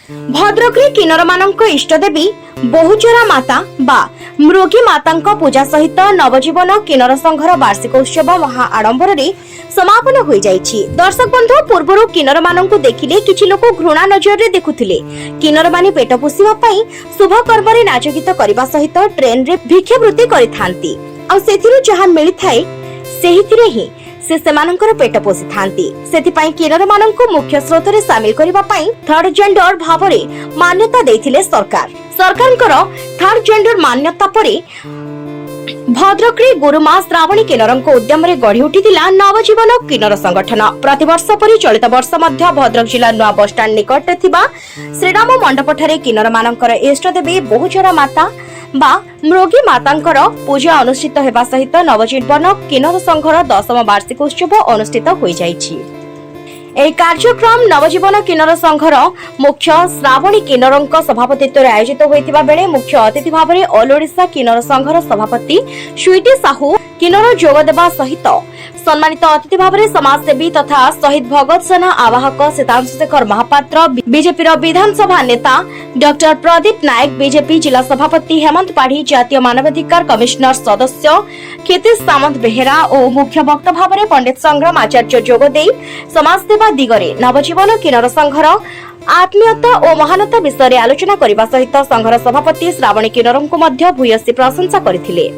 भद्रकरे किन्नर मानक इष्टदेवी बहुचरा माता बा मृगी माता पूजा सहित नवजीवन किन्नर संघर वार्षिक उत्सव महा आडंबर समापन हो जाइछि। दर्शक बंधु पूर्व किन्नर मानक देखिले किछि लोक घृणा नजर रे देखुथिले। किन्नर माने पेट पोषिबा पई शुभ कर्म रे नाच गीत करबा सहित ट्रेन रे भिक्षावृत्ति करिथांती आ सेथिरु जहा मिलिथाय सेहिथिरे ही से सेमानंकर पेट पोषि थांती। सेथिपाई किन्नर मानंकु मुख्य स्रोत रे शामिल करिबा पई थर्ड जेंडर भावरे मान्यता देथिले सरकार। सरकारଙ୍କର थर्ड जेंडर मान्यता परे भद्रकरे गुरुमा श्रावणी किन्नरଙ୍କ उद्यमरे गढ़ी उठिथिला नवजीवन किन्नर संगठन। प्रतिवर्ष परि चलित वर्ष मध्य भद्रक जिला नुआ बस स्टैंड निकट रे थिबा श्रीराम मंडप ठारे किन्नर मानकर इष्ट देवी बहुचरा माता बा मृगी मातांकर पूजा अनुष्ठित हेबा सहित नवजीवन किन्नर संघर 10म वार्षिक उत्सव अनुष्ठित होई जाइछि। এই कार्यक्रम नवजीवन किन्नर संघर मुख्य श्रावणी किन्नरଙ୍କ सभापतित्व आयोजित होइतिबा बेले मुख्य अतिथि भाबरे ऑल ओडिशा किन्नर संघर सभापति स्वीटी साहू किन्नर जोग देबा सहित सम्मानित अतिथि भाबरे समाजसेवी तथा शहीद भगत सेना आवाहक सीतांशु शेखर महापात्र, बीजेपी विधानसभा नेता डॉक्टर प्रदीप नायक, बीजेपी जिला सभापति हेमंत पाढ़ी, जातीय मानवाधिकार कमिशनर सदस्य क्षितिज सामंत बेहेरा और मुख्य वक्ता भाबरे पंडित संग्राम आचार्य जोगदे समाजसेवा दिगरे नवजीवन किन्नर संघर आत्मीयता और महानता विषय आलोचना करने सहित संघर सभापति श्रावणी किन्नरଙ୍କୁ ମଧ୍ୟ भूयसी प्रशंसा କରିଥିଲେ।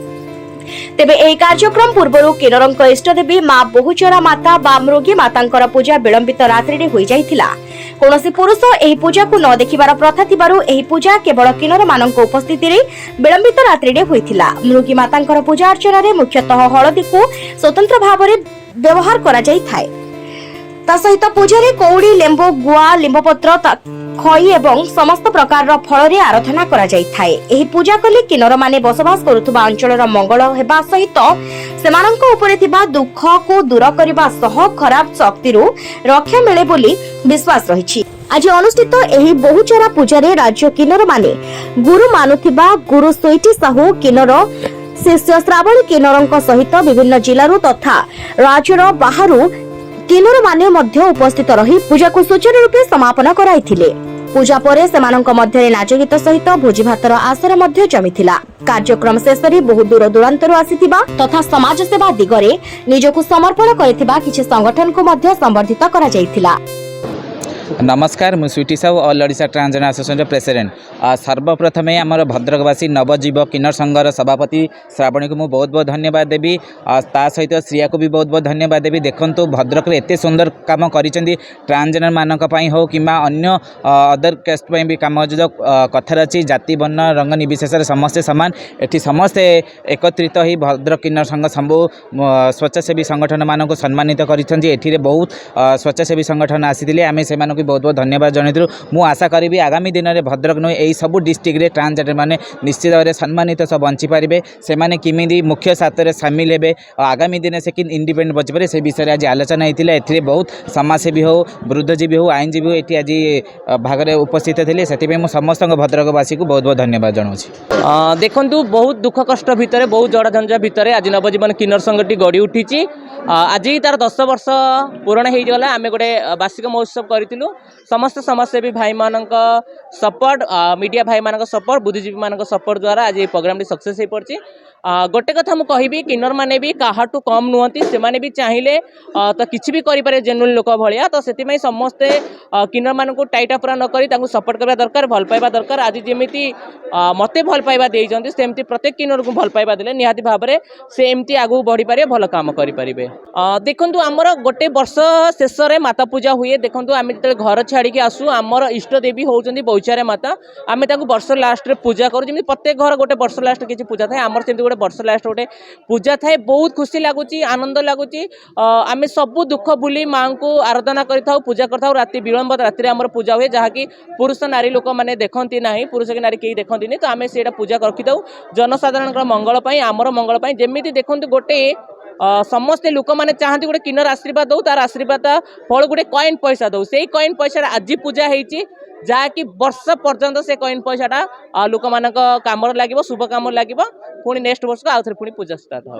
तेबे एही कार्यक्रम पूर्व किन्नरଙ୍କ इष्टदेवी मां बहुचरा माता बा मृगी मातांकर पूजा विलंबित रात्रि रे होई जाइथिला। कोनोसी पुरुष एही पूजा को न देखिबार प्रथा थिबारु एही पूजा केवल किन्नर मानक उपस्थिति रे विलंबित रात्रि रे होइथिला। मृगी मातांकर पूजा अर्चना रे मुख्यतः हळदी को स्वतंत्र भाव रे व्यवहार करा जाई थाए। ता सहित पूजारे कौड़ी, लेंबो, गुआ, लिंबपत्र, खई एवं समस्त प्रकार फल रे आराधना करा जाई थाए। एही पूजा कले किन्नर माने बसवास करुथुबा अंचलर मंगल हेबा सहित सेमानंक उपरे थिबा दुख को दूर करबा सह खराब शक्तिरु रक्षा मिले बोली विश्वास रहिछि। आज अनुष्ठित एही बहुचरा पूजारे राज्य किन्नर माने गुरु मानुथिबा गुरु स्वीटी साहू किन्नर शिष्य श्रावणी किन्नरଙ୍କ सहित विभिन्न जिल्लारु तथा राज्यर बाहरु किन्नर माने मध्य उपस्थित रही पूजा को सुचारू रूपे समापन कराइथिले। पूजा परे सेमानंक मध्यरे नाच गीत सहित भोजी भातर आसर मध्य जमिथिला। कार्यक्रम शेषरे बहु दूर दूरांतरु आसीथिबा तथा समाज सेवा दिगरे निजको समर्पण करिथिबा किछि संगठन को मध्य संबर्धित करा जाइथिला। नमस्कार, मु Sweety Sahu all Odisha transgender association president. सर्वप्रथम आमर भद्रकवासी नवजीव किन्नर संघर सभापति श्रावणी को मुझे बहुत बहुत धन्यवाद देवी। ता सहित श्रिया को भी बहुत बहुत धन्यवाद देवी। देखो भद्रक एत सुंदर काम कर ट्रांसजेंडर मानक हो कि अन्य अदर कास्ट भी कम जो कथार अच्छी जाति वर्ण रंग निर्विशेष समस्ते सामान एटी समस्ते एकत्रित हो भद्रक किन्नर संघ सबू स्वच्छासेवी संगठन मानक सम्मानित कर बहुत स्वच्छासेवी संगठन आसी आम से बहुत बहुत धन्यवाद जनइलु। मु आशा करी आगामी दिन में भद्रक नु यही सब डिस्ट्रिक्ट रे ट्रांसजेंडर माने निश्चित भाव सम्मानित सब बंची पारे से किमी मुख्य साथर सामिल हे आगामी दिन से कि इंडिपेंडेंट बची पारे से विषय आज आलोचना होता है। ए बहुत समाजसेवी हो, वृद्धजीवी हो, आईनजीवी हो ये आज भाग में उपस्थित थे। से समस्त भद्रकवासी को बहुत बहुत धन्यवाद जनाऊँ। देखु बहुत दुख कष्ट भितर बहुत जड़ा झंझा भितर आज नवजीवन किन्नर संघटी गढ़ी उठी। आज तार 10 वर्ष पूरण होगा। आम गोटे वार्षिक महोत्सव करूँ समस्त समाजसेवी भाई मानक सपोर्ट, मीडिया भाई मानक सपोर्ट, बुद्धिजीवी मानक सपोर्ट द्वारा आज ये प्रोग्राम सक्सेस हो पड़ी। गोटे कथा मुझे कहबी किन्नर माने भी काहाटू कम नुहति से माने भी चाहिए तो किसी भी करें जेनुअल लोक भाया। तो से समस्ते किन्नर मान को टाइट अपरा न करी सपोर्ट करवा दरकार, भल पाइबा दरकार। आज जमी मते भल पाइबा देइछन्ति सेमती प्रत्येक किन्नर को भल पाइबा देले निहाती भाव में से एमती आगू बढ़ी पारे, भल काम करि परिबे। देखंतु आमर गोटे वर्ष शेष में माता पूजा हुए। देखंतु आम जो घर छाड़ी आसू आमर इष्ट देवी होउछन्ति बहुचरा माता। आम वर्ष लास्ट रे पूजा करूँ जमी प्रत्येक घर गोटे वर्ष लास्ट किसी पूजा थाए। आमर सेमती गोटे वर्ष लास्ट गोटे पूजा थाए। बहुत खुशी लगुच, आनंद लगुच। आम सब दुख भूली माँ को आराधना करिथाउ, पूजा करथाउ। राति विलंब राति आमर पूजा हुए जहाँकि पुरुष नारी लोक मैंने देखती ना, पुरुष की नारी कहीं देखती नहीं। तो आम से पूजा रखिथाउ जनसाधारण मंगल पाई, आमर मंगल पाई। जमी देखते गोटे समस्ते लोक मैंने चाहती गोटे किन्नर आशीर्वाद दो, तार आशीर्वाद फल गोटे कॉइन पैसा दो। से कॉइन पैसा आज पूजा होती जहाँकि वर्ष पर्यंत से कॉइन पैसाटा लोक मान कम लगे, शुभ कम लगे। पुणी नेक्स्ट वर्ष को आउ थे पुणी पूजा स्टार्ट हो।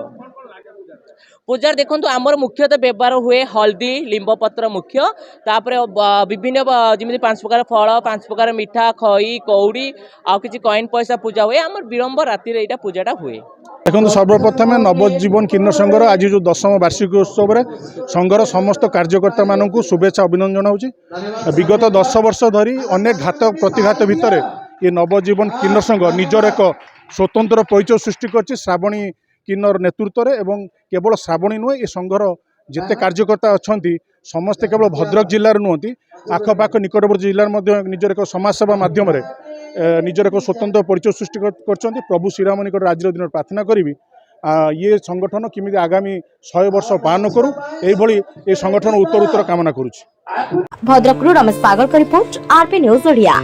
पूजार देखो आमर मुख्यतः व्यवहार हुए हल्दी लिंबपत्र मुख्य तापर विभिन्न जमी 5 प्रकार फल 5 प्रकार मिठा खई कौड़ी आउ कि कॉइन पैसा पूजा हुए आम विलंब राति यहाँ पूजाटा हुए। देखो सर्वप्रथम नवजीवन किन्नर संघर आज जो 10म वार्षिक उत्सव में संघर समस्त कार्यकर्ता मानक शुभेच्छा अभिनंदन जनाऊँ। विगत 10 वर्ष धरी अनेक घात प्रतिघात भितर ये नवजीवन किन्नर संघ निजर एक स्वतंत्र परिचय सृष्टि कर श्रावणी किन्नर नेतृत्व में एवं केवल श्रावणी नुहे ये संघर जिते कार्यकर्ता अच्छा समस्ते केवल भद्रक जिलार नुहति आखपाख निकटवर्ती जिलार निजर एक समाजसेवा मध्यम निजर एक स्वतंत्र परिचय सृष्टि कर प्रभु श्रीराम निकट आज दिन प्रार्थना करी ये संगठन किमी आगामी 100 वर्ष पालन करूँ ये संगठन उत्तर उत्तर कामना करुच्ची। भद्रकरू रमेश पागल का रिपोर्ट आरपी न्यूज ओडिया।